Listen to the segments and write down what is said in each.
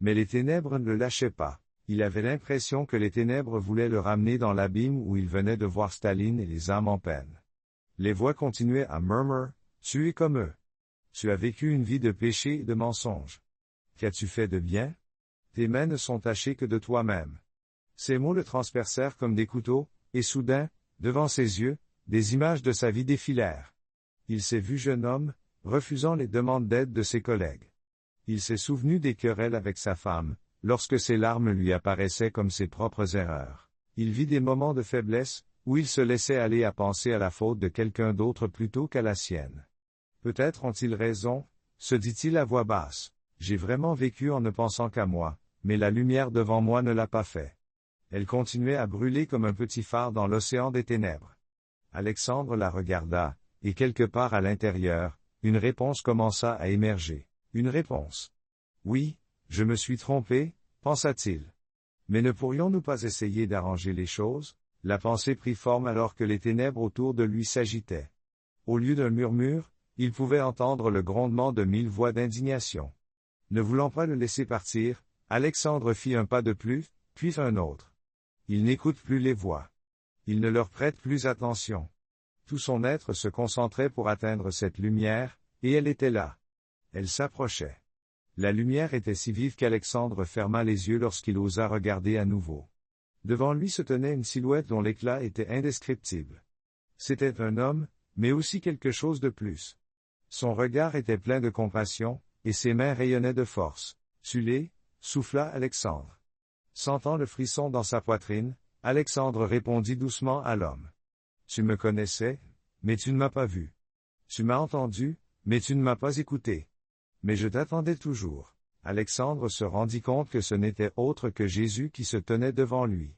Mais les ténèbres ne le lâchaient pas. Il avait l'impression que les ténèbres voulaient le ramener dans l'abîme où il venait de voir Staline et les âmes en peine. Les voix continuaient à murmurer, « Tu es comme eux. Tu as vécu une vie de péché et de mensonge. Qu'as-tu fait de bien? Tes mains ne sont tachées que de toi-même. » Ces mots le transpercèrent comme des couteaux, et soudain, devant ses yeux, des images de sa vie défilèrent. Il s'est vu jeune homme, refusant les demandes d'aide de ses collègues. Il s'est souvenu des querelles avec sa femme, lorsque ses larmes lui apparaissaient comme ses propres erreurs. Il vit des moments de faiblesse, où il se laissait aller à penser à la faute de quelqu'un d'autre plutôt qu'à la sienne. Peut-être ont-ils raison, se dit-il à voix basse. J'ai vraiment vécu en ne pensant qu'à moi, mais la lumière devant moi ne l'a pas fait. Elle continuait à brûler comme un petit phare dans l'océan des ténèbres. Alexandre la regarda, et quelque part à l'intérieur, une réponse commença à émerger. Une réponse. Oui, je me suis trompé, pensa-t-il. Mais ne pourrions-nous pas essayer d'arranger les choses? La pensée prit forme alors que les ténèbres autour de lui s'agitaient. Au lieu d'un murmure, il pouvait entendre le grondement de 1000 voix d'indignation. Ne voulant pas le laisser partir, Alexandre fit un pas de plus, puis un autre. Il n'écoute plus les voix. Il ne leur prête plus attention. Tout son être se concentrait pour atteindre cette lumière, et elle était là. Elle s'approchait. La lumière était si vive qu'Alexandre ferma les yeux lorsqu'il osa regarder à nouveau. Devant lui se tenait une silhouette dont l'éclat était indescriptible. C'était un homme, mais aussi quelque chose de plus. Son regard était plein de compassion, et ses mains rayonnaient de force. « Tu l'es » souffla Alexandre. Sentant le frisson dans sa poitrine, Alexandre répondit doucement à l'homme. « Tu me connaissais, mais tu ne m'as pas vu. Tu m'as entendu, mais tu ne m'as pas écouté. Mais je t'attendais toujours. » Alexandre se rendit compte que ce n'était autre que Jésus qui se tenait devant lui.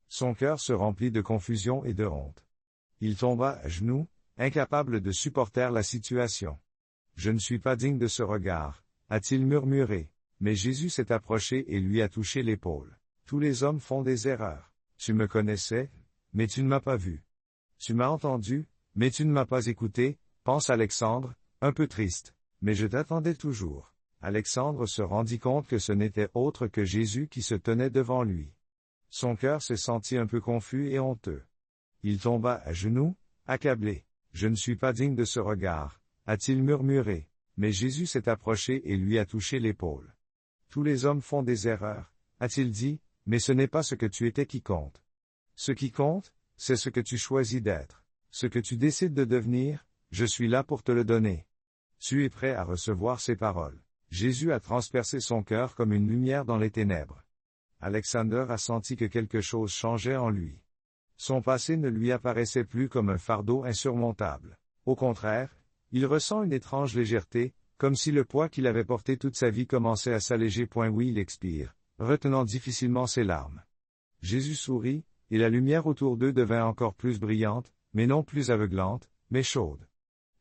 Son cœur se remplit de confusion et de honte. Il tomba à genoux, incapable de supporter la situation. « Je ne suis pas digne de ce regard, » a-t-il murmuré. Mais Jésus s'est approché et lui a touché l'épaule. « Tous les hommes font des erreurs. Tu me connaissais, mais tu ne m'as pas vu. Tu m'as entendu, mais tu ne m'as pas écouté, » pense Alexandre, un peu triste. Mais je t'attendais toujours. Alexandre se rendit compte que ce n'était autre que Jésus qui se tenait devant lui. Son cœur se sentit un peu confus et honteux. Il tomba à genoux, accablé. « Je ne suis pas digne de ce regard, » a-t-il murmuré. Mais Jésus s'est approché et lui a touché l'épaule. « Tous les hommes font des erreurs, » a-t-il dit, mais ce n'est pas ce que tu étais qui compte. Ce qui compte, c'est ce que tu choisis d'être. Ce que tu décides de devenir, je suis là pour te le donner. Tu es prêt à recevoir ces paroles. Jésus a transpercé son cœur comme une lumière dans les ténèbres. Alexandre a senti que quelque chose changeait en lui. Son passé ne lui apparaissait plus comme un fardeau insurmontable. Au contraire, il ressent une étrange légèreté, comme si le poids qu'il avait porté toute sa vie commençait à s'alléger. Oui, il expire, retenant difficilement ses larmes. Jésus sourit, et la lumière autour d'eux devint encore plus brillante, mais non plus aveuglante, mais chaude.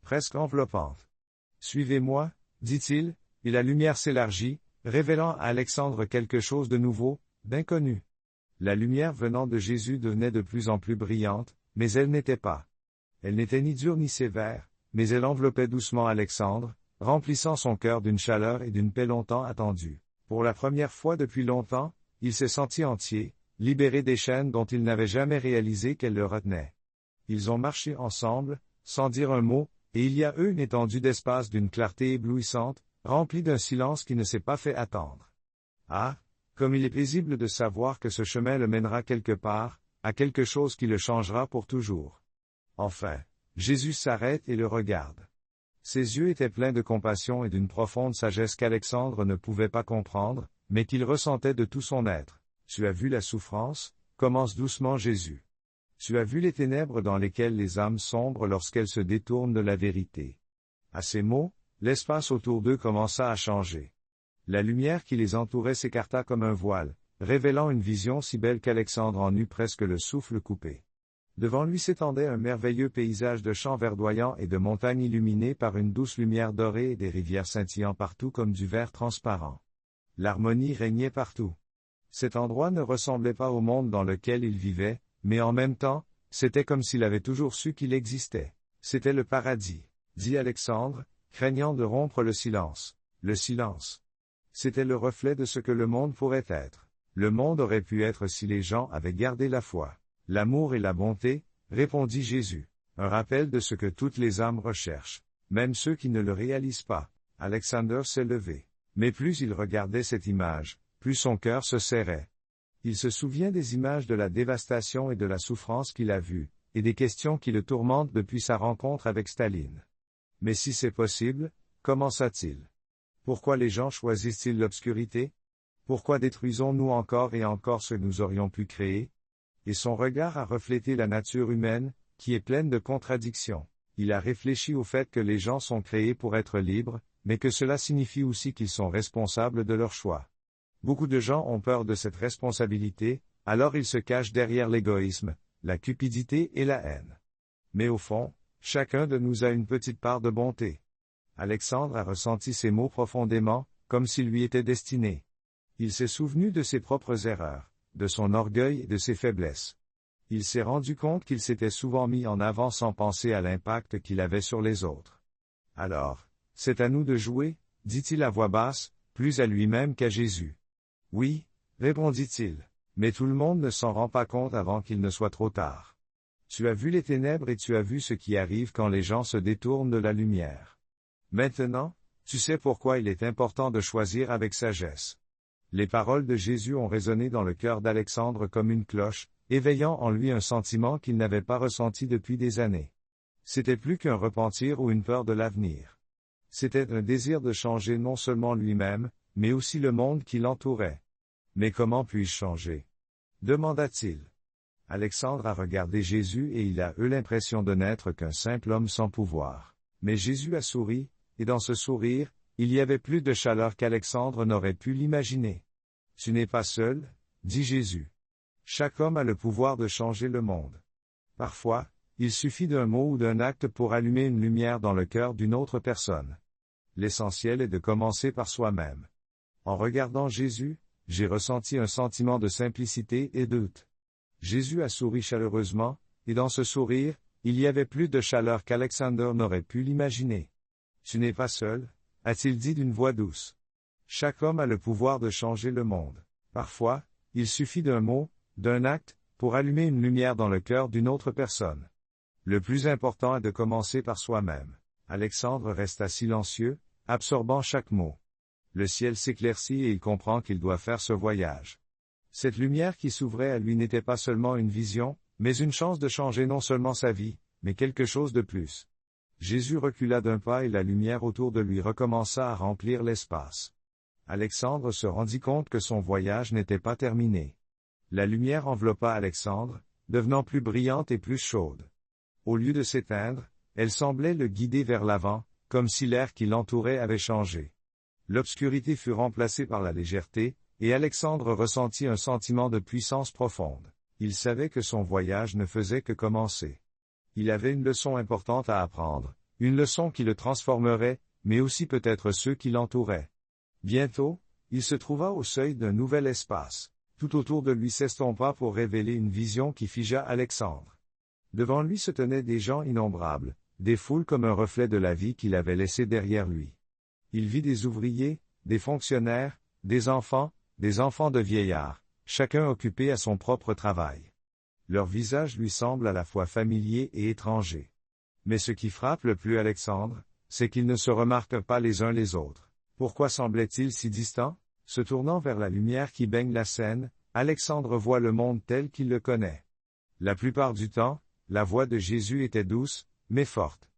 Presque enveloppante. « Suivez-moi, » dit-il, et la lumière s'élargit, révélant à Alexandre quelque chose de nouveau, d'inconnu. La lumière venant de Jésus devenait de plus en plus brillante, mais elle n'était pas. Elle n'était ni dure ni sévère, mais elle enveloppait doucement Alexandre, remplissant son cœur d'une chaleur et d'une paix longtemps attendue. Pour la première fois depuis longtemps, il s'est senti entier, libéré des chaînes dont il n'avait jamais réalisé qu'elles le retenaient. Ils ont marché ensemble, sans dire un mot, et il y a eux une étendue d'espace d'une clarté éblouissante, remplie d'un silence qui ne s'est pas fait attendre. Ah, comme il est paisible de savoir que ce chemin le mènera quelque part, à quelque chose qui le changera pour toujours. Enfin, Jésus s'arrête et le regarde. Ses yeux étaient pleins de compassion et d'une profonde sagesse qu'Alexandre ne pouvait pas comprendre, mais qu'il ressentait de tout son être. « Tu as vu la souffrance ?» commence doucement Jésus. « Tu as vu les ténèbres dans lesquelles les âmes sombrent lorsqu'elles se détournent de la vérité. » À ces mots, l'espace autour d'eux commença à changer. La lumière qui les entourait s'écarta comme un voile, révélant une vision si belle qu'Alexandre en eut presque le souffle coupé. Devant lui s'étendait un merveilleux paysage de champs verdoyants et de montagnes illuminées par une douce lumière dorée et des rivières scintillant partout comme du verre transparent. L'harmonie régnait partout. Cet endroit ne ressemblait pas au monde dans lequel il vivait, mais en même temps, c'était comme s'il avait toujours su qu'il existait. C'était le paradis, dit Alexandre, craignant de rompre le silence. Le silence. C'était le reflet de ce que le monde pourrait être. Le monde aurait pu être si les gens avaient gardé la foi. L'amour et la bonté, répondit Jésus. Un rappel de ce que toutes les âmes recherchent, même ceux qui ne le réalisent pas. Alexander s'est levé. Mais plus il regardait cette image, plus son cœur se serrait. Il se souvient des images de la dévastation et de la souffrance qu'il a vues, et des questions qui le tourmentent depuis sa rencontre avec Staline. Mais si c'est possible, commença-t-il. Pourquoi les gens choisissent-ils l'obscurité? Pourquoi détruisons-nous encore et encore ce que nous aurions pu créer? Et son regard a reflété la nature humaine, qui est pleine de contradictions. Il a réfléchi au fait que les gens sont créés pour être libres, mais que cela signifie aussi qu'ils sont responsables de leurs choix. Beaucoup de gens ont peur de cette responsabilité, alors ils se cachent derrière l'égoïsme, la cupidité et la haine. Mais au fond, chacun de nous a une petite part de bonté. Alexandre a ressenti ces mots profondément, comme s'ils lui étaient destinés. Il s'est souvenu de ses propres erreurs, de son orgueil et de ses faiblesses. Il s'est rendu compte qu'il s'était souvent mis en avant sans penser à l'impact qu'il avait sur les autres. Alors, c'est à nous de jouer, dit-il à voix basse, plus à lui-même qu'à Jésus. Oui, répondit-il, mais tout le monde ne s'en rend pas compte avant qu'il ne soit trop tard. Tu as vu les ténèbres et tu as vu ce qui arrive quand les gens se détournent de la lumière. Maintenant, tu sais pourquoi il est important de choisir avec sagesse. Les paroles de Jésus ont résonné dans le cœur d'Alexandre comme une cloche, éveillant en lui un sentiment qu'il n'avait pas ressenti depuis des années. C'était plus qu'un repentir ou une peur de l'avenir. C'était un désir de changer non seulement lui-même, mais aussi le monde qui l'entourait. Mais comment puis-je changer? Demanda-t-il. Alexandre a regardé Jésus et il a eu l'impression de n'être qu'un simple homme sans pouvoir. Mais Jésus a souri, et dans ce sourire, il y avait plus de chaleur qu'Alexandre n'aurait pu l'imaginer. Tu n'es pas seul, dit Jésus. Chaque homme a le pouvoir de changer le monde. Parfois, il suffit d'un mot ou d'un acte pour allumer une lumière dans le cœur d'une autre personne. L'essentiel est de commencer par soi-même. En regardant Jésus, j'ai ressenti un sentiment de simplicité et de doute. Jésus a souri chaleureusement, et dans ce sourire, il y avait plus de chaleur qu'Alexander n'aurait pu l'imaginer. Tu n'es pas seul, a-t-il dit d'une voix douce. Chaque homme a le pouvoir de changer le monde. Parfois, il suffit d'un mot, d'un acte, pour allumer une lumière dans le cœur d'une autre personne. Le plus important est de commencer par soi-même. Alexandre resta silencieux, absorbant chaque mot. Le ciel s'éclaircit et il comprend qu'il doit faire ce voyage. Cette lumière qui s'ouvrait à lui n'était pas seulement une vision, mais une chance de changer non seulement sa vie, mais quelque chose de plus. Jésus recula d'un pas et la lumière autour de lui recommença à remplir l'espace. Alexandre se rendit compte que son voyage n'était pas terminé. La lumière enveloppa Alexandre, devenant plus brillante et plus chaude. Au lieu de s'éteindre, elle semblait le guider vers l'avant, comme si l'air qui l'entourait avait changé. L'obscurité fut remplacée par la légèreté, et Alexandre ressentit un sentiment de puissance profonde. Il savait que son voyage ne faisait que commencer. Il avait une leçon importante à apprendre, une leçon qui le transformerait, mais aussi peut-être ceux qui l'entouraient. Bientôt, il se trouva au seuil d'un nouvel espace. Tout autour de lui s'estompa pour révéler une vision qui figea Alexandre. Devant lui se tenaient des gens innombrables, des foules comme un reflet de la vie qu'il avait laissée derrière lui. Il vit des ouvriers, des fonctionnaires, des enfants de vieillards, chacun occupé à son propre travail. Leur visage lui semble à la fois familier et étranger. Mais ce qui frappe le plus Alexandre, c'est qu'ils ne se remarquent pas les uns les autres. Pourquoi semblaient-ils si distants? Se tournant vers la lumière qui baigne la scène, Alexandre voit le monde tel qu'il le connaît. La plupart du temps, la voix de Jésus était douce, mais forte.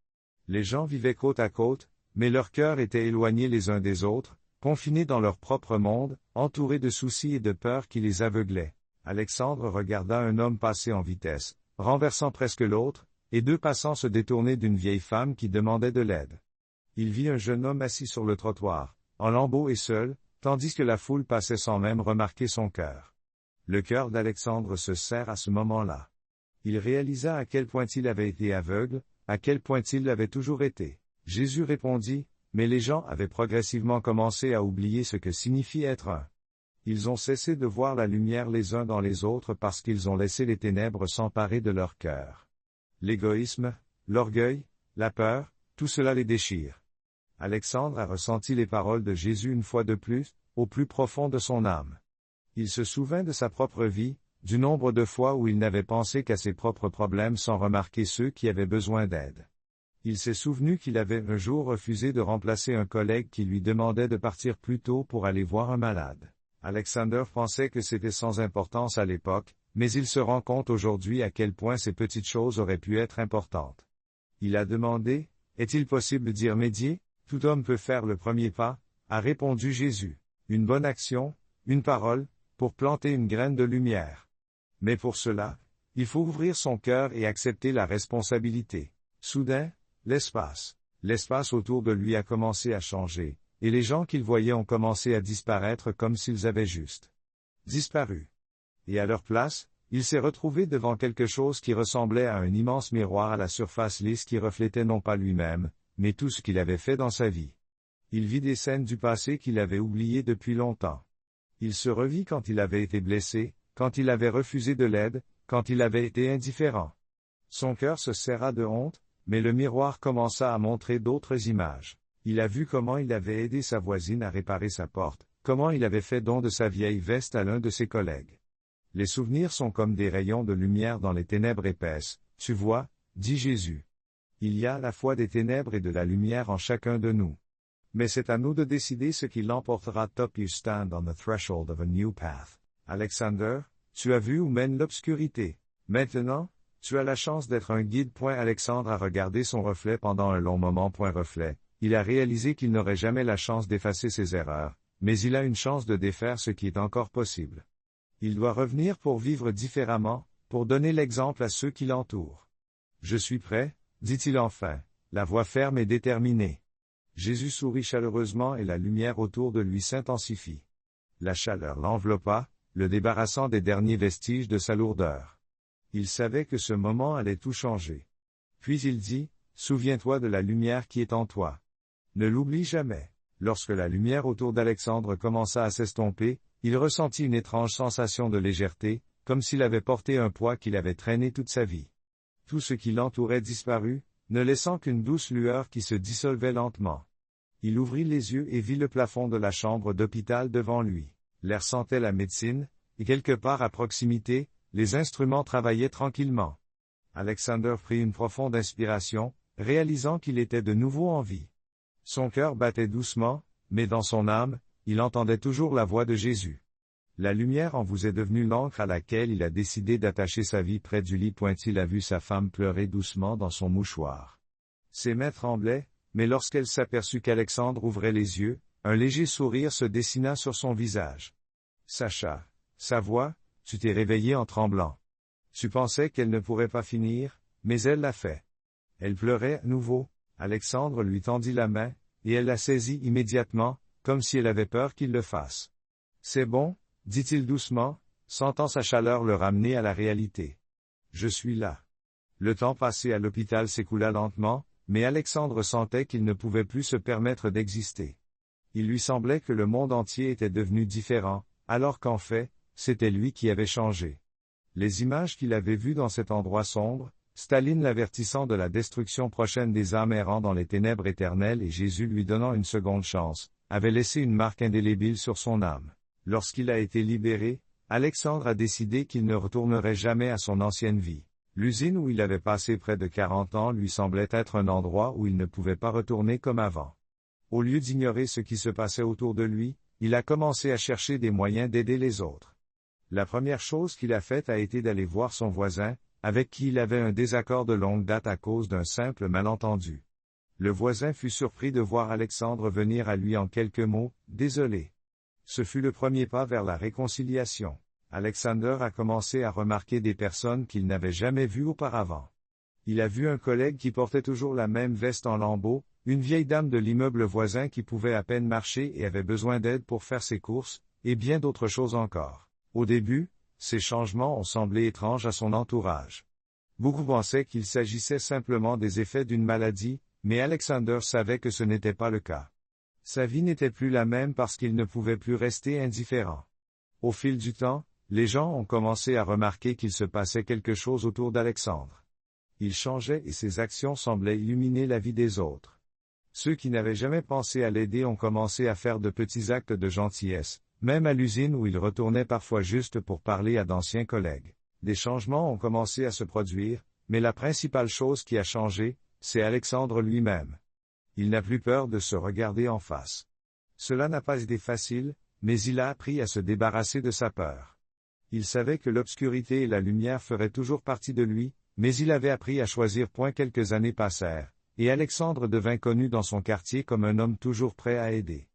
Les gens vivaient côte à côte, mais leurs cœurs étaient éloignés les uns des autres, confinés dans leur propre monde, entourés de soucis et de peurs qui les aveuglaient. Alexandre regarda un homme passer en vitesse, renversant presque l'autre, et deux passants se détourner d'une vieille femme qui demandait de l'aide. Il vit un jeune homme assis sur le trottoir, en lambeaux et seul, tandis que la foule passait sans même remarquer son cœur. Le cœur d'Alexandre se serre à ce moment-là. Il réalisa à quel point il avait été aveugle, à quel point il l'avait toujours été. Jésus répondit, mais les gens avaient progressivement commencé à oublier ce que signifie être un. Ils ont cessé de voir la lumière les uns dans les autres parce qu'ils ont laissé les ténèbres s'emparer de leur cœur. L'égoïsme, l'orgueil, la peur, tout cela les déchire. Alexandre a ressenti les paroles de Jésus une fois de plus, au plus profond de son âme. Il se souvint de sa propre vie, du nombre de fois où il n'avait pensé qu'à ses propres problèmes sans remarquer ceux qui avaient besoin d'aide. Il s'est souvenu qu'il avait un jour refusé de remplacer un collègue qui lui demandait de partir plus tôt pour aller voir un malade. Alexander pensait que c'était sans importance à l'époque, mais il se rend compte aujourd'hui à quel point ces petites choses auraient pu être importantes. Il a demandé, « Est-il possible d'y remédier? Tout homme peut faire le premier pas, » a répondu Jésus. Une bonne action, une parole, pour planter une graine de lumière. Mais pour cela, il faut ouvrir son cœur et accepter la responsabilité. Soudain, l'espace autour de lui a commencé à changer, et les gens qu'il voyait ont commencé à disparaître comme s'ils avaient juste disparu. Et à leur place, il s'est retrouvé devant quelque chose qui ressemblait à un immense miroir à la surface lisse qui reflétait non pas lui-même, mais tout ce qu'il avait fait dans sa vie. Il vit des scènes du passé qu'il avait oubliées depuis longtemps. Il se revit quand il avait été blessé, quand il avait refusé de l'aide, quand il avait été indifférent. Son cœur se serra de honte, mais le miroir commença à montrer d'autres images. Il a vu comment il avait aidé sa voisine à réparer sa porte, comment il avait fait don de sa vieille veste à l'un de ses collègues. Les souvenirs sont comme des rayons de lumière dans les ténèbres épaisses, tu vois, dit Jésus. Il y a à la fois des ténèbres et de la lumière en chacun de nous. Mais c'est à nous de décider ce qui l'emportera. Top you stand on the threshold of a new path. Alexander, tu as vu où mène l'obscurité. Maintenant, tu as la chance d'être un guide. Alexandre a regardé son reflet pendant un long moment. Reflet. Il a réalisé qu'il n'aurait jamais la chance d'effacer ses erreurs, mais il a une chance de défaire ce qui est encore possible. Il doit revenir pour vivre différemment, pour donner l'exemple à ceux qui l'entourent. Je suis prêt, dit-il enfin, la voix ferme et déterminée. Jésus sourit chaleureusement et la lumière autour de lui s'intensifie. La chaleur l'enveloppa, le débarrassant des derniers vestiges de sa lourdeur. Il savait que ce moment allait tout changer. Puis il dit, « Souviens-toi de la lumière qui est en toi. Ne l'oublie jamais. » Lorsque la lumière autour d'Alexandre commença à s'estomper, il ressentit une étrange sensation de légèreté, comme s'il avait porté un poids qu'il avait traîné toute sa vie. Tout ce qui l'entourait disparut, ne laissant qu'une douce lueur qui se dissolvait lentement. Il ouvrit les yeux et vit le plafond de la chambre d'hôpital devant lui. L'air sentait la médecine, et quelque part à proximité, les instruments travaillaient tranquillement. Alexander prit une profonde inspiration, réalisant qu'il était de nouveau en vie. Son cœur battait doucement, mais dans son âme, il entendait toujours la voix de Jésus. La lumière en vous est devenue l'encre à laquelle il a décidé d'attacher sa vie près du lit. Il a vu sa femme pleurer doucement dans son mouchoir. Ses mains tremblaient, mais lorsqu'elle s'aperçut qu'Alexandre ouvrait les yeux, un léger sourire se dessina sur son visage. Sacha, sa voix, tu t'es réveillée en tremblant. Tu pensais qu'elle ne pourrait pas finir, mais elle l'a fait. Elle pleurait à nouveau. Alexandre lui tendit la main, et elle la saisit immédiatement, comme si elle avait peur qu'il le fasse. C'est bon, dit-il doucement, sentant sa chaleur le ramener à la réalité. Je suis là. Le temps passé à l'hôpital s'écoula lentement, mais Alexandre sentait qu'il ne pouvait plus se permettre d'exister. Il lui semblait que le monde entier était devenu différent, alors qu'en fait, c'était lui qui avait changé. Les images qu'il avait vues dans cet endroit sombre, Staline l'avertissant de la destruction prochaine des âmes errant dans les ténèbres éternelles et Jésus lui donnant une seconde chance, avaient laissé une marque indélébile sur son âme. Lorsqu'il a été libéré, Alexandre a décidé qu'il ne retournerait jamais à son ancienne vie. L'usine où il avait passé près de 40 ans lui semblait être un endroit où il ne pouvait pas retourner comme avant. Au lieu d'ignorer ce qui se passait autour de lui, il a commencé à chercher des moyens d'aider les autres. La première chose qu'il a faite a été d'aller voir son voisin, avec qui il avait un désaccord de longue date à cause d'un simple malentendu. Le voisin fut surpris de voir Alexandre venir à lui en quelques mots, « Désolé ». Ce fut le premier pas vers la réconciliation. Alexander a commencé à remarquer des personnes qu'il n'avait jamais vues auparavant. Il a vu un collègue qui portait toujours la même veste en lambeaux, une vieille dame de l'immeuble voisin qui pouvait à peine marcher et avait besoin d'aide pour faire ses courses, et bien d'autres choses encore. Au début, ces changements ont semblé étranges à son entourage. Beaucoup pensaient qu'il s'agissait simplement des effets d'une maladie, mais Alexander savait que ce n'était pas le cas. Sa vie n'était plus la même parce qu'il ne pouvait plus rester indifférent. Au fil du temps, les gens ont commencé à remarquer qu'il se passait quelque chose autour d'Alexandre. Il changeait et ses actions semblaient illuminer la vie des autres. Ceux qui n'avaient jamais pensé à l'aider ont commencé à faire de petits actes de gentillesse, même à l'usine où il retournait parfois juste pour parler à d'anciens collègues. Des changements ont commencé à se produire, mais la principale chose qui a changé, c'est Alexandre lui-même. Il n'a plus peur de se regarder en face. Cela n'a pas été facile, mais il a appris à se débarrasser de sa peur. Il savait que l'obscurité et la lumière feraient toujours partie de lui, mais il avait appris à choisir. Quelques années passèrent, et Alexandre devint connu dans son quartier comme un homme toujours prêt à aider.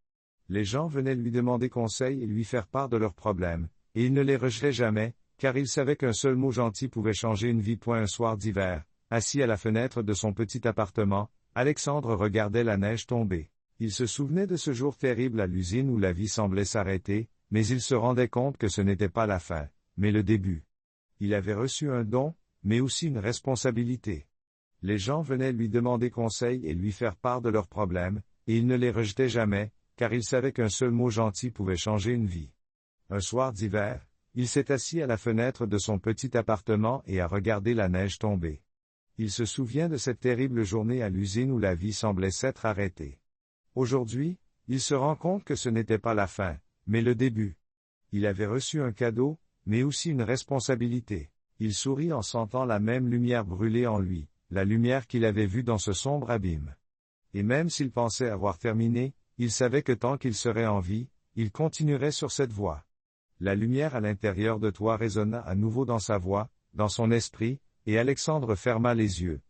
Les gens venaient lui demander conseil et lui faire part de leurs problèmes, et il ne les rejetait jamais, car il savait qu'un seul mot gentil pouvait changer une vie. Un soir d'hiver, assis à la fenêtre de son petit appartement, Alexandre regardait la neige tomber. Il se souvenait de ce jour terrible à l'usine où la vie semblait s'arrêter, mais il se rendait compte que ce n'était pas la fin, mais le début. Il avait reçu un don, mais aussi une responsabilité. Les gens venaient lui demander conseil et lui faire part de leurs problèmes, et il ne les rejetait jamais, car il savait qu'un seul mot gentil pouvait changer une vie. Un soir d'hiver, il s'est assis à la fenêtre de son petit appartement et a regardé la neige tomber. Il se souvient de cette terrible journée à l'usine où la vie semblait s'être arrêtée. Aujourd'hui, il se rend compte que ce n'était pas la fin, mais le début. Il avait reçu un cadeau, mais aussi une responsabilité. Il sourit en sentant la même lumière brûler en lui, la lumière qu'il avait vue dans ce sombre abîme. Et même s'il pensait avoir terminé, il savait que tant qu'il serait en vie, il continuerait sur cette voie. La lumière à l'intérieur de toi résonna à nouveau dans sa voix, dans son esprit, et Alexandre ferma les yeux,